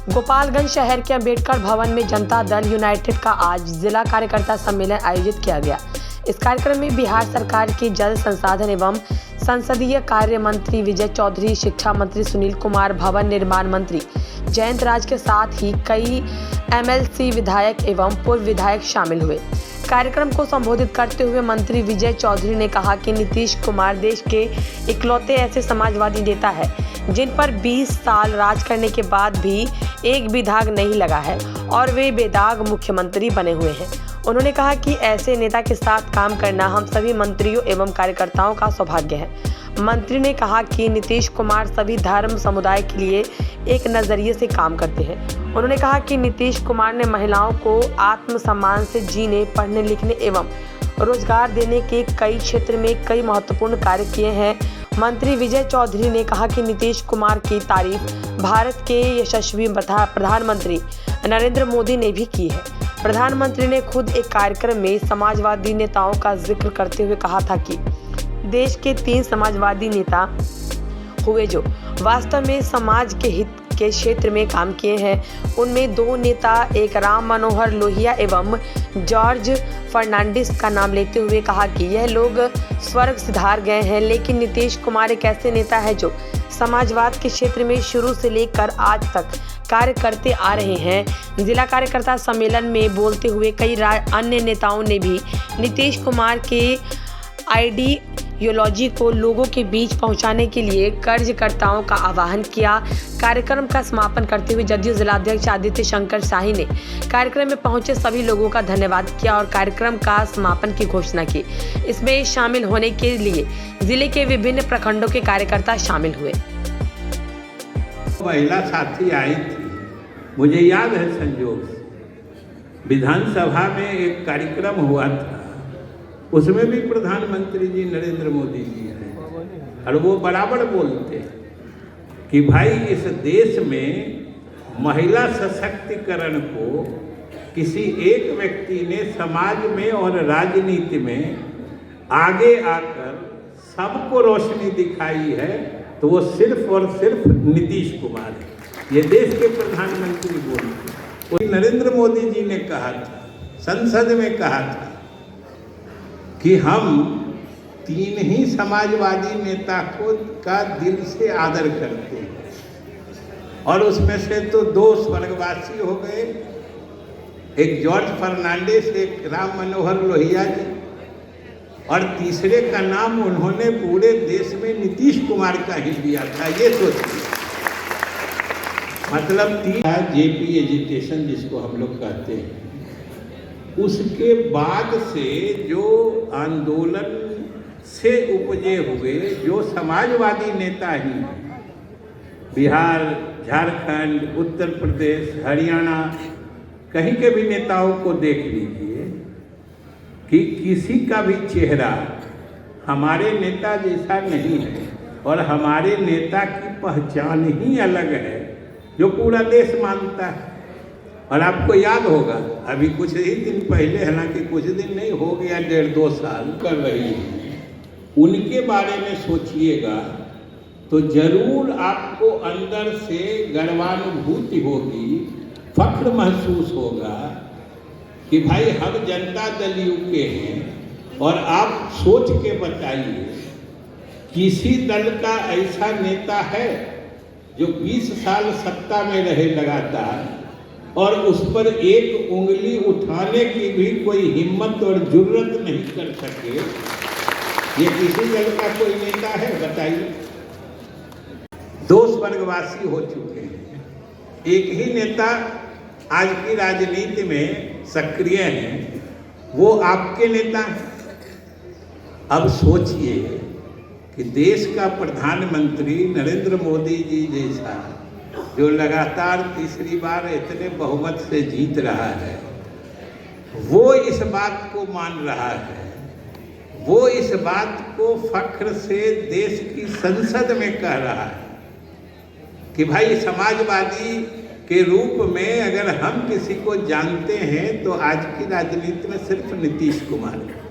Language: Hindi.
गोपालगंज शहर के अंबेडकर भवन में जनता दल यूनाइटेड का आज जिला कार्यकर्ता सम्मेलन आयोजित किया गया। इस कार्यक्रम में बिहार सरकार के जल संसाधन एवं संसदीय कार्य मंत्री विजय चौधरी, शिक्षा मंत्री सुनील कुमार, भवन निर्माण मंत्री जयंत राज के साथ ही कई एमएलसी विधायक एवं पूर्व विधायक शामिल हुए। कार्यक्रम को संबोधित करते हुए मंत्री विजय चौधरी ने कहा कि नीतीश कुमार देश के इकलौते ऐसे समाजवादी नेता है जिन पर 20 साल राज करने के बाद भी एक भी दाग नहीं लगा है और वे बेदाग मुख्यमंत्री बने हुए हैं। उन्होंने कहा कि ऐसे नेता के साथ काम करना हम सभी मंत्रियों एवं कार्यकर्ताओं का सौभाग्य है। मंत्री ने कहा कि नीतीश कुमार सभी धर्म समुदाय के लिए एक नजरिए से काम करते हैं। उन्होंने कहा कि नीतीश कुमार ने महिलाओं को आत्मसम्मान से जीने, पढ़ने लिखने एवं रोजगार देने के कई क्षेत्र में कई महत्वपूर्ण कार्य किए हैं। मंत्री विजय चौधरी ने कहा कि नीतीश कुमार की तारीफ भारत के यशस्वी प्रधानमंत्री नरेंद्र मोदी ने भी की है। प्रधानमंत्री ने खुद एक कार्यक्रम में समाजवादी नेताओं का जिक्र करते हुए कहा था कि देश के 3 समाजवादी नेता हुए जो वास्तव में समाज के हित के क्षेत्र में काम किए हैं। उनमें 2 नेता, एक राम मनोहर लोहिया एवं जॉर्ज फर्नांडिस का नाम लेते हुए कहा कि यह लोग स्वर्ग सिधार गए हैं, लेकिन नीतीश कुमार एक ऐसे नेता है जो समाजवाद के क्षेत्र में शुरू से लेकर आज तक कार्य करते आ रहे हैं। जिला कार्यकर्ता सम्मेलन में बोलते हुए कई अन्य नेताओं ने भी नीतीश कुमार के आइडियोलॉजी को लोगों के बीच पहुंचाने के लिए कार्यकर्ताओं का आह्वान किया। कार्यक्रम का समापन करते हुए जदयू जिलाध्यक्ष आदित्य शंकर शाही ने कार्यक्रम में पहुंचे सभी लोगों का धन्यवाद किया और कार्यक्रम का समापन की घोषणा की। इसमें शामिल होने के लिए जिले के विभिन्न प्रखंडों के कार्यकर्ता शामिल हुए। महिला साथी आई थी, मुझे याद है संजोग से, विधानसभा में एक कार्यक्रम हुआ था, उसमें भी प्रधानमंत्री जी नरेंद्र मोदी जी हैं और वो बराबर बोलते हैं कि भाई इस देश में महिला सशक्तिकरण को किसी एक व्यक्ति ने समाज में और राजनीति में आगे आकर सबको रोशनी दिखाई है तो वो सिर्फ और सिर्फ नीतीश कुमार है। ये देश के प्रधानमंत्री बोलते। नरेंद्र मोदी जी ने कहा था, संसद में कहा था कि हम 3 ही समाजवादी नेता का दिल से आदर करते हैं और उसमें से तो 2 स्वर्गवासी हो गए, एक जॉर्ज फर्नांडिस, एक राम मनोहर लोहिया जी, और तीसरे का नाम उन्होंने पूरे देश में नीतीश कुमार का ही दिया था। ये सोचिए, मतलब 3 जेपी एजुकेशन जिसको हम लोग कहते हैं, उसके बाद से जो आंदोलन से उपजे हुए जो समाजवादी नेता ही बिहार, झारखंड, उत्तर प्रदेश, हरियाणा, कहीं के भी नेताओं को देख लीजिए कि किसी का भी चेहरा हमारे नेता जैसा नहीं है और हमारे नेता की पहचान ही अलग है जो पूरा देश मानता है। और आपको याद होगा अभी कुछ ही दिन पहले, हालांकि कुछ दिन नहीं, हो गया 1.5-2 साल कर रही है, उनके बारे में सोचिएगा तो जरूर आपको अंदर से गर्वानुभूति होगी, फख्र महसूस होगा कि भाई हम जनता दल यू के हैं। और आप सोच के बताइए, किसी दल का ऐसा नेता है जो 20 साल सत्ता में रहे लगातार और उस पर एक उंगली उठाने की भी कोई हिम्मत और जुर्रत नहीं कर सके? ये किसी दल का कोई नेता है बताइए? 2 स्वर्गवासी हो चुके हैं, एक ही नेता आज की राजनीति में सक्रिय हैं, वो आपके नेता हैं। अब सोचिए कि देश का प्रधानमंत्री नरेंद्र मोदी जी जैसा, जो लगातार तीसरी बार इतने बहुमत से जीत रहा है, वो इस बात को मान रहा है, वो इस बात को फख्र से देश की संसद में कह रहा है कि भाई समाजवादी के रूप में अगर हम किसी को जानते हैं तो आज की राजनीति में सिर्फ नीतीश कुमार है।